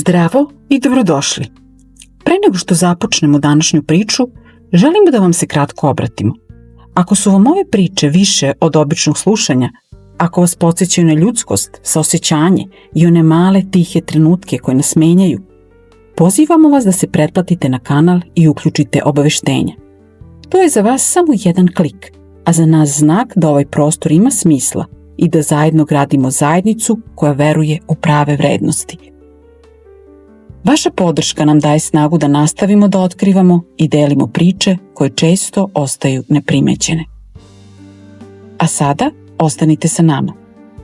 Zdravo i dobrodošli. Pre nego što započnemo današnju priču, želimo da vam se kratko obratimo. Ako su vam ove priče više od običnog slušanja, ako vas podsjećaju na ljudskost, saosećanje i one male tihe trenutke koje nas menjaju, pozivamo vas da se pretplatite na kanal i uključite obaveštenja. To je za vas samo jedan klik, a za nas znak da ovaj prostor ima smisla i da zajedno gradimo zajednicu koja veruje u prave vrednosti. Vaša podrška nam daje snagu da nastavimo da otkrivamo i delimo priče koje često ostaju neprimećene. A sada ostanite sa nama.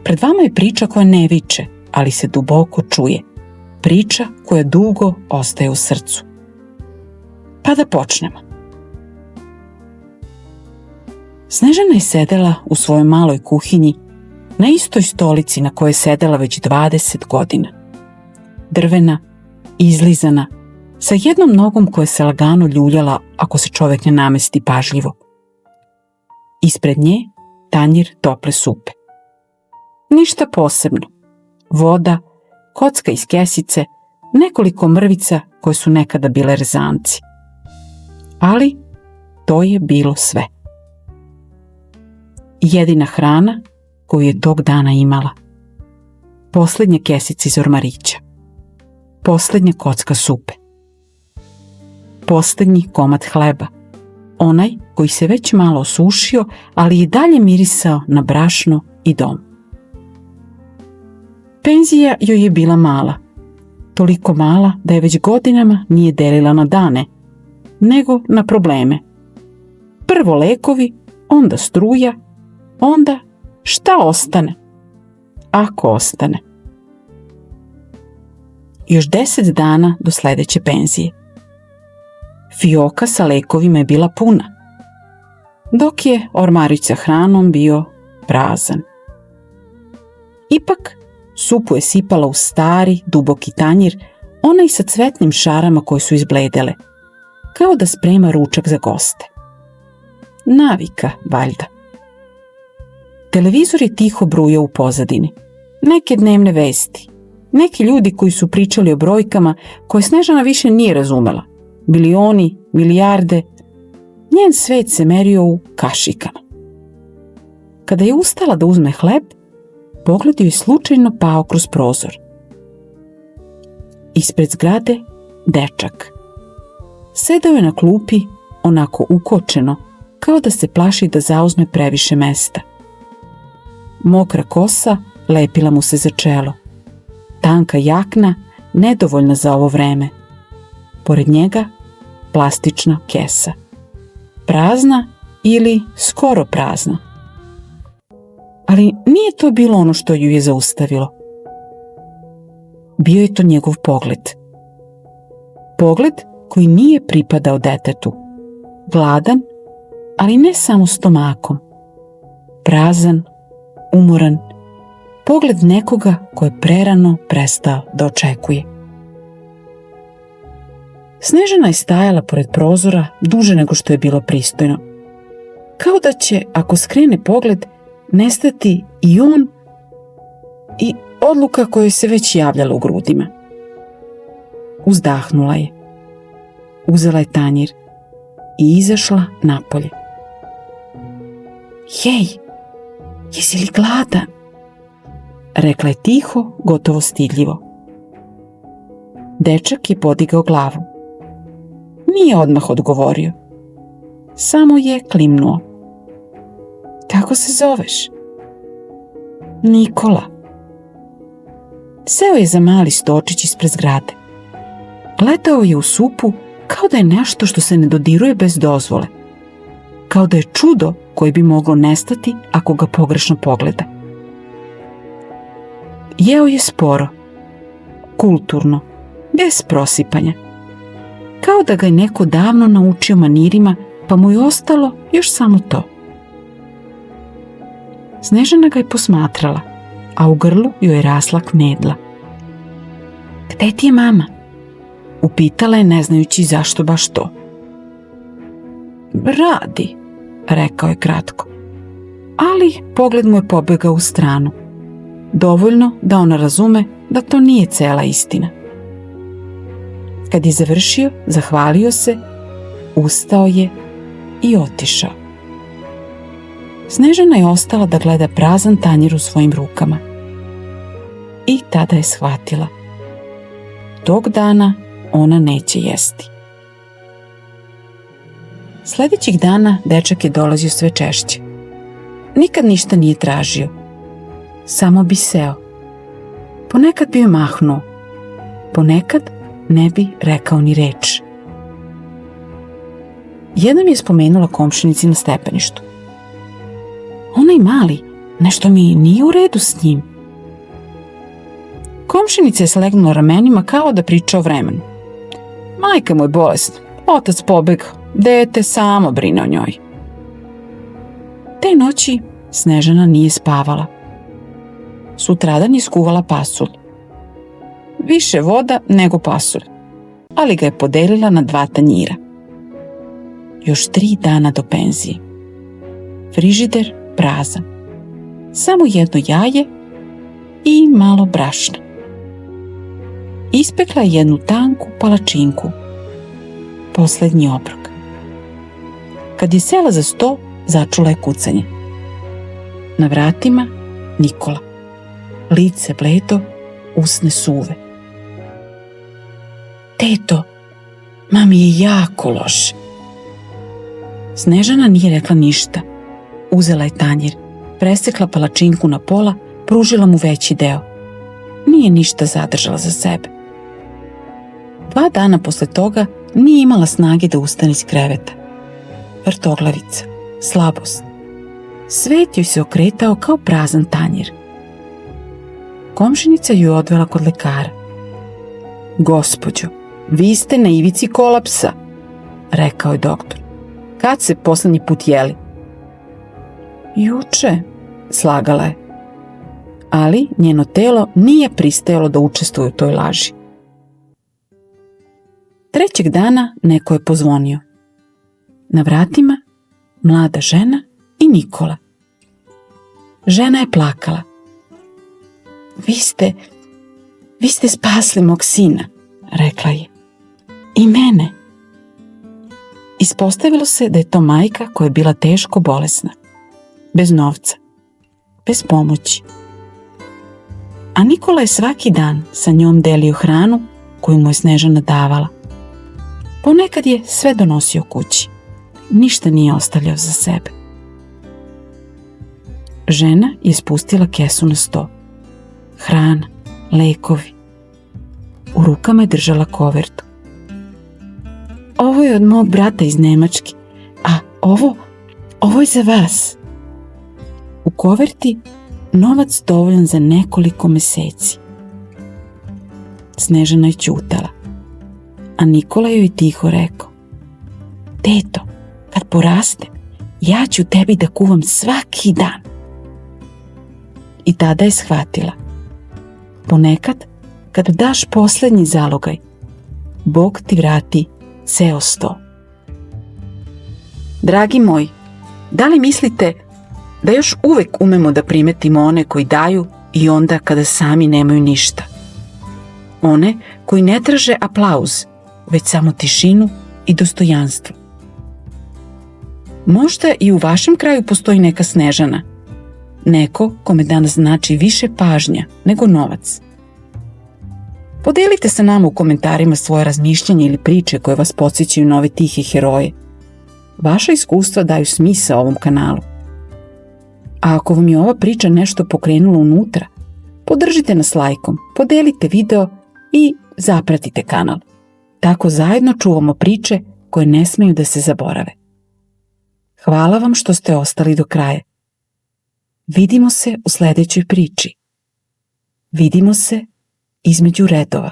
Pred vama je priča koja ne viče, ali se duboko čuje. Priča koja dugo ostaje u srcu. Pa da počnemo. Snežana je sedela u svojoj maloj kuhinji na istoj stolici na kojoj je sedela već 20 godina. Drvena, izlizana, sa jednom nogom koja se lagano ljuljala ako se čovjek ne namesti pažljivo. Ispred nje tanjir tople supe. Ništa posebno. Voda, kocka iz kesice, nekoliko mrvica koje su nekada bile rezanci. Ali to je bilo sve. Jedina hrana koju je tog dana imala. Posljednja kesica iz ormarića. Posljednja kocka supe. Posljednji komad hleba. Onaj koji se već malo osušio, ali i dalje mirisao na brašno i dom. Penzija joj je bila mala. Toliko mala da je već godinama nije delila na dane, nego na probleme. Prvo lekovi, onda struja, onda šta ostane? Ako ostane. Još 10 dana do sledeće penzije. Fioka sa lekovima je bila puna, dok je ormarić sa hranom bio prazan. Ipak, supu je sipala u stari, duboki tanjir, onaj sa cvetnim šarama koje su izbledele, kao da sprema ručak za goste. Navika, valjda. Televizor je tiho brujao u pozadini. Neke dnevne vesti. Neki ljudi koji su pričali o brojkama koje Snežana više nije razumela. Milioni, milijarde. Njen svet se merio u kašikama. Kada je ustala da uzme hleb, pogled joj je slučajno pao kroz prozor. Ispred zgrade dečak. Sedao je na klupi, onako ukočeno, kao da se plaši da zauzme previše mesta. Mokra kosa lepila mu se za čelo. Tanka jakna, nedovoljna za ovo vreme. Pored njega plastična kesa. Prazna ili skoro prazna. Ali nije to bilo ono što ju je zaustavilo. Bio je to njegov pogled. Pogled koji nije pripadao detetu. Gladan, ali ne samo stomakom. Prazan, umoran, pogled nekoga ko je prerano prestao da očekuje. Snežana je stajala pored prozora duže nego što je bilo pristojno. Kao da će, ako skrene pogled, nestati i on i odluka koja se već javljala u grudima. Uzdahnula je. Uzela je tanjir i izašla napolje. Hej, jesi li gladan? Rekla je tiho, gotovo stidljivo. Dečak je podigao glavu. Nije odmah odgovorio. Samo je klimnuo. Kako se zoveš? Nikola. Seo je za mali stočić ispred zgrade. Gledao je u supu kao da je nešto što se ne dodiruje bez dozvole. Kao da je čudo koje bi moglo nestati ako ga pogrešno pogleda. Jeo je sporo, kulturno, bez prosipanja. Kao da ga je neko davno naučio manirima, pa mu je ostalo još samo to. Snežana ga je posmatrala, a u grlu joj je rasla knedla. Gde ti je mama? Upitala je ne znajući zašto baš to. Radi, rekao je kratko. Ali pogled mu je pobegao u stranu. Dovoljno da ona razume da to nije cela istina. Kad je završio, zahvalio se, ustao je i otišao. Snežana je ostala da gleda prazan tanjir u svojim rukama. I tada je shvatila. Tog dana ona neće jesti. Sljedećih dana dečak je dolazio sve češće. Nikad ništa nije tražio. Samo bi seo. Ponekad bi joj mahnuo. Ponekad ne bi rekao ni reč. Jednom je spomenula komšinici na stepeništu. Onaj mali, nešto mi nije u redu s njim. Komšinica je slegnula ramenima kao da priča o vremenu. Majka mu je bolesna, otac pobegao, dete samo brine o njoj. Te noći Snežana nije spavala. Sutradan je skuvala pasulj. Više voda nego pasulj, ali ga je podelila na 2 tanjira. Još 3 dana do penzije. Frižider prazan. Samo jedno jaje i malo brašna. Ispekla je jednu tanku palačinku. Poslednji obrok. Kad je sela za sto, začula je kucanje. Na vratima Nikola. Lice bledo, usne suve. Teto, mami je jako loše. Snežana nije rekla ništa. Uzela je tanjir, presekla palačinku na pola, pružila mu veći deo. Nije ništa zadržala za sebe. 2 dana posle toga nije imala snage da ustane iz kreveta. Vrtoglavica, slabost. Svet joj se okretao kao prazan tanjir. Komšinica ju je odvela kod lekara. Gospođo, vi ste na ivici kolapsa, rekao je doktor. Kad se poslednji put jeli? Juče, slagala je. Ali njeno telo nije pristajalo da učestvuje u toj laži. 3. dana neko je pozvonio. Na vratima mlada žena i Nikola. Žena je plakala. Vi ste spasli mog sina, rekla je. I mene. Ispostavilo se da je to majka koja je bila teško bolesna. Bez novca. Bez pomoći. A Nikola je svaki dan sa njom delio hranu koju mu je Snežana davala. Ponekad je sve donosio kući. Ništa nije ostavljao za sebe. Žena je spustila kesu na sto. Hrana, lekovi. U rukama je držala kovertu. Ovo je od mog brata iz Nemačke, a ovo je za vas. U koverti novac dovoljan za nekoliko meseci. Snežana je ćutala, a Nikola joj tiho rekao. Teto, kad porastem, ja ću tebi da kuvam svaki dan. I tada je shvatila. Ponekad, kad daš poslednji zalogaj, Bog ti vrati ceo 100. Dragi moji, da li mislite da još uvek umemo da primetimo one koji daju i onda kada sami nemaju ništa? One koji ne traže aplauz, već samo tišinu i dostojanstvo. Možda i u vašem kraju postoji neka Snežana, neko kome danas znači više pažnja nego novac. Podelite sa nama u komentarima svoje razmišljanje ili priče koje vas podsjećaju na ove tihe heroje. Vaša iskustva daju smisao ovom kanalu. A ako vam je ova priča nešto pokrenula unutra, podržite nas lajkom, podelite video i zapratite kanal. Tako zajedno čuvamo priče koje ne smeju da se zaborave. Hvala vam što ste ostali do kraja. Vidimo se u sljedećoj priči. Vidimo se između redova.